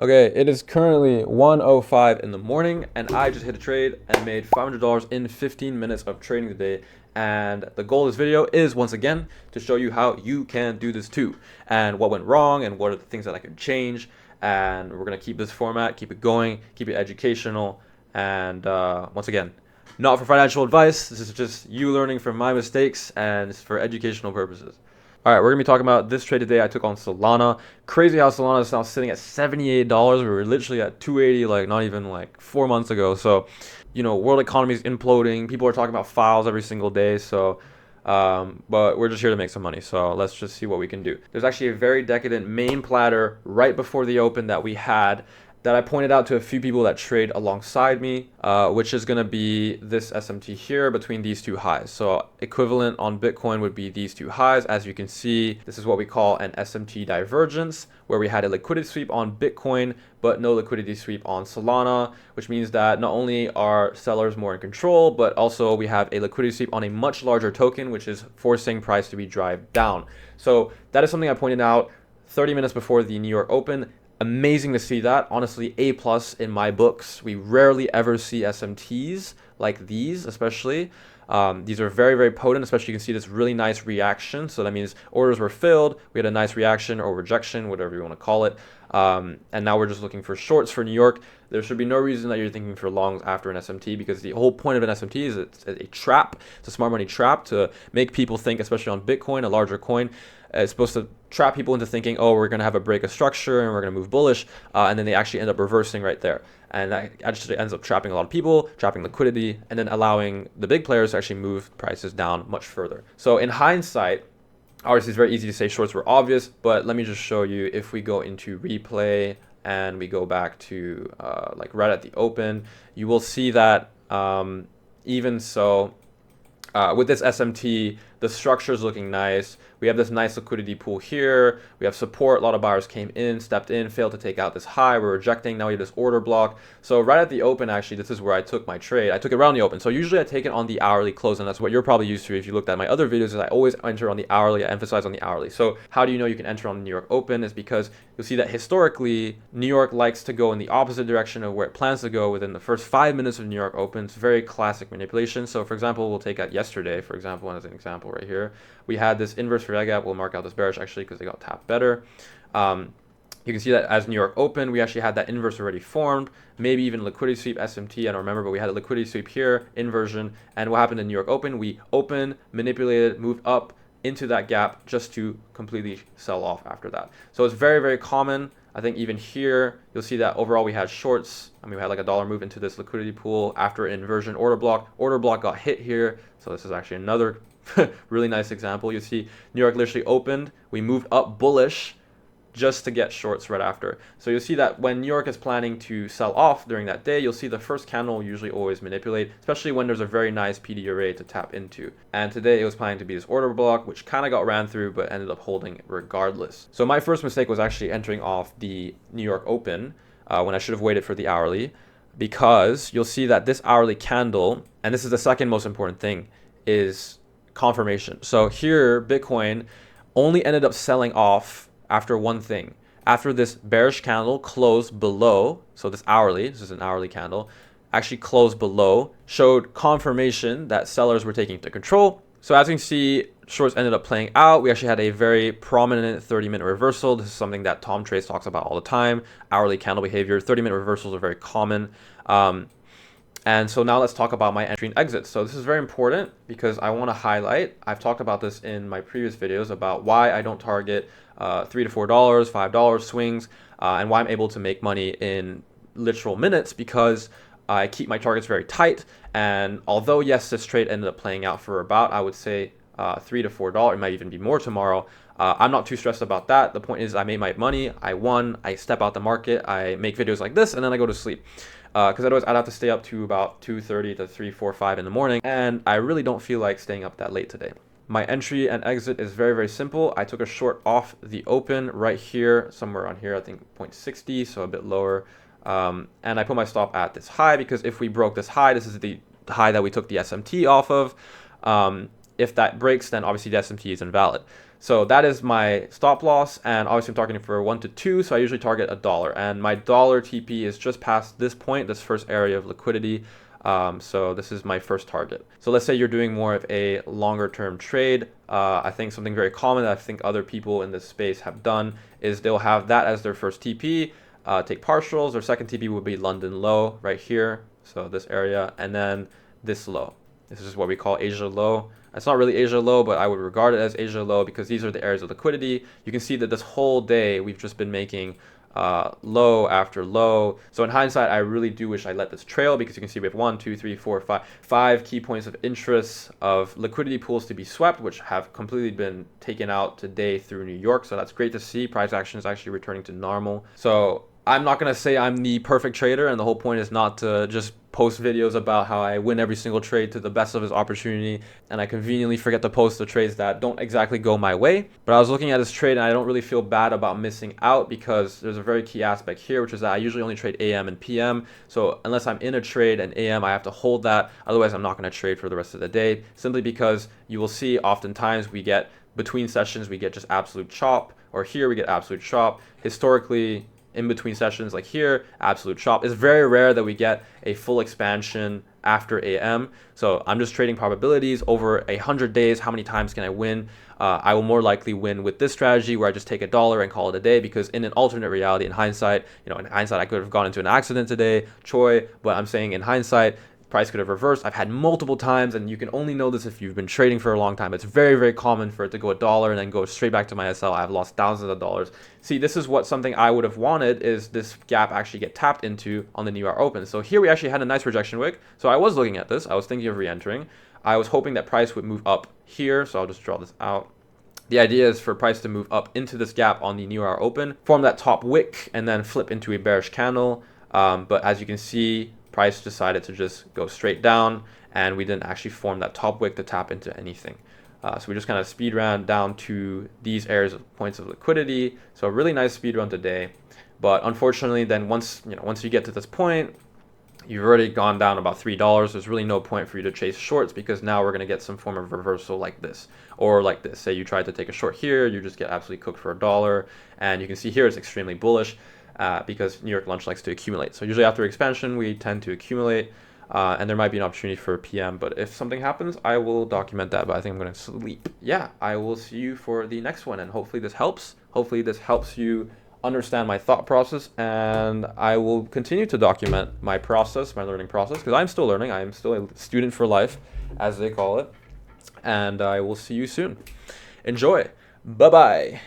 Okay, it is currently 1:05 in the morning, and I just hit a trade and made $500 in 15 minutes of trading today. And the goal of this video is, once again, to show you how you can do this too, and what went wrong, and what are the things that I could change. And we're gonna keep this format, keep it going, keep it educational, and once again, not for financial advice. This is just you learning from my mistakes, and it's for educational purposes. All right, we're gonna be talking about this trade today. I took on Solana. Crazy how Solana is now sitting at $78. We were literally at 280 like not even like 4 months ago. So, world economy is imploding. People are talking about files every single day. So, but we're just here to make some money. So let's just see what we can do. There's actually a very decadent main platter right before the open that we had, that I pointed out to a few people that trade alongside me, which is going to be this SMT here between these two highs. So equivalent on Bitcoin would be these two highs. As you can see, this is what we call an SMT divergence, where we had a liquidity sweep on Bitcoin, but no liquidity sweep on Solana, which means that not only are sellers more in control, but also we have a liquidity sweep on a much larger token, which is forcing price to be driven down. So that is something I pointed out 30 minutes before the New York Open. Amazing to see that. Honestly, A+ in my books. We rarely ever see SMTs like these, especially. These are very, very potent, especially you can see this really nice reaction. So that means orders were filled. We had a nice reaction or rejection, whatever you want to call it. And now we're just looking for shorts for New York. There should be no reason that you're thinking for longs after an SMT, because the whole point of an SMT is it's a trap. It's a smart money trap to make people think, especially on Bitcoin, a larger coin. It's supposed to trap people into thinking, oh, we're going to have a break of structure and we're going to move bullish. And then they actually end up reversing right there. And that actually ends up trapping a lot of people, trapping liquidity, and then allowing the big players to actually move prices down much further. So in hindsight, obviously it's very easy to say shorts were obvious, but let me just show you. If we go into replay and we go back to like right at the open, you will see that even so, with this SMT, the structure is looking nice. We have this nice liquidity pool here. We have support. A lot of buyers came in, stepped in, failed to take out this high. We're rejecting. Now we have this order block. So right at the open, actually, this is where I took my trade. I took it around the open. So usually I take it on the hourly close, and that's what you're probably used to if you looked at my other videos, is I always enter on the hourly. I emphasize on the hourly. So how do you know you can enter on the New York Open? Is because you'll see that historically, New York likes to go in the opposite direction of where it plans to go within the first 5 minutes of New York Open. It's very classic manipulation. So for example, we'll take out yesterday, for example, as an example right here. We had this inverse red gap. We'll mark out this bearish actually because they got tapped better. You can see that as New York Open, we actually had that inverse already formed, maybe even liquidity sweep SMT, I don't remember, but we had a liquidity sweep here, inversion. And what happened in New York Open? We opened, manipulated, moved up into that gap just to completely sell off after that. So it's very, very common. I think even here, you'll see that overall we had shorts. I mean, we had like a dollar move into this liquidity pool after an inversion order block. Order block got hit here. So this is actually another really nice example. You see New York literally opened. We moved up bullish just to get shorts right after. So you'll see that when New York is planning to sell off during that day, you'll see the first candle usually always manipulate, especially when there's a very nice PD array to tap into. And today it was planning to be this order block, which kind of got ran through, but ended up holding regardless. So my first mistake was actually entering off the New York Open when I should have waited for the hourly, because you'll see that this hourly candle, and this is the second most important thing, is confirmation. So here, Bitcoin only ended up selling off after one thing. After this bearish candle closed below, so this is an hourly candle, actually closed below, showed confirmation that sellers were taking to control. So as you can see, shorts ended up playing out. We actually had a very prominent 30-minute reversal. This is something that Tom Trades talks about all the time. Hourly candle behavior, 30-minute reversals are very common. And so now let's talk about my entry and exit. So this is very important because I want to highlight, I've talked about this in my previous videos about why I don't target $3 to $4, $5 swings, and why I'm able to make money in literal minutes, because I keep my targets very tight. And although, yes, this trade ended up playing out for about, I would say, $3 to $4, it might even be more tomorrow. I'm not too stressed about that. The point is I made my money, I won, I step out the market, I make videos like this, and then I go to sleep. Because otherwise I'd have to stay up to about 2:30 to 3, 4, 5 in the morning, and I really don't feel like staying up that late today. My entry and exit is very, very simple. I took a short off the open right here, somewhere on here, I think 0.60, so a bit lower. And I put my stop at this high, because if we broke this high, this is the high that we took the SMT off of. If that breaks, then obviously the SMT is invalid. So that is my stop loss, and obviously I'm targeting for 1 to 2, so I usually target $1, and my dollar TP is just past this point, this first area of liquidity. So this is my first target. So let's say you're doing more of a longer term trade. I think something very common that I think other people in this space have done is they'll have that as their first TP, take partials. Their second TP would be London low right here, so this area, and then this low. This is what we call Asia low. It's not really Asia low, but I would regard it as Asia low because these are the areas of liquidity. You can see that this whole day we've just been making low after low. So in hindsight, I really do wish I let this trail, because you can see we have 1, 2, 3, 4, 5 key points of interest of liquidity pools to be swept, which have completely been taken out today through New York. So that's great to see. Price action is actually returning to normal. So I'm not going to say I'm the perfect trader, and the whole point is not to just post videos about how I win every single trade to the best of his opportunity, and I conveniently forget to post the trades that don't exactly go my way. But I was looking at this trade and I don't really feel bad about missing out, because there's a very key aspect here, which is that I usually only trade AM and PM. So unless I'm in a trade and AM, I have to hold that. Otherwise, I'm not going to trade for the rest of the day, simply because you will see oftentimes we get between sessions, we get just absolute chop, or here we get absolute chop. Historically, in between sessions like here, absolute chop. It's very rare that we get a full expansion after AM. So I'm just trading probabilities over 100 days. How many times can I win? I will more likely win with this strategy where I just take $1 and call it a day, because in an alternate reality, in hindsight, I could have gone into an accident today, Choi, but I'm saying in hindsight, price could have reversed. I've had multiple times, and you can only know this if you've been trading for a long time. It's very, very common for it to go $1 and then go straight back to my SL. I've lost thousands of dollars. See, this is what something I would have wanted, is this gap actually get tapped into on the New York Open. So here we actually had a nice rejection wick. So I was looking at this. I was thinking of re-entering. I was hoping that price would move up here. So I'll just draw this out. The idea is for price to move up into this gap on the New York Open, form that top wick, and then flip into a bearish candle. But as you can see, price decided to just go straight down, and we didn't actually form that top wick to tap into anything. So we just kind of speed ran down to these areas of points of liquidity. So a really nice speed run today. But unfortunately, then once you get to this point, you've already gone down about $3. There's really no point for you to chase shorts, because now we're going to get some form of reversal like this, or like this. Say you tried to take a short here, you just get absolutely cooked for $1. And you can see here it's extremely bullish. Because New York lunch likes to accumulate. So usually after expansion, we tend to accumulate, and there might be an opportunity for PM, but if something happens, I will document that, but I think I'm going to sleep. Yeah, I will see you for the next one, and hopefully this helps. Hopefully this helps you understand my thought process, and I will continue to document my process, my learning process, because I'm still learning. I am still a student for life, as they call it, and I will see you soon. Enjoy. Bye-bye.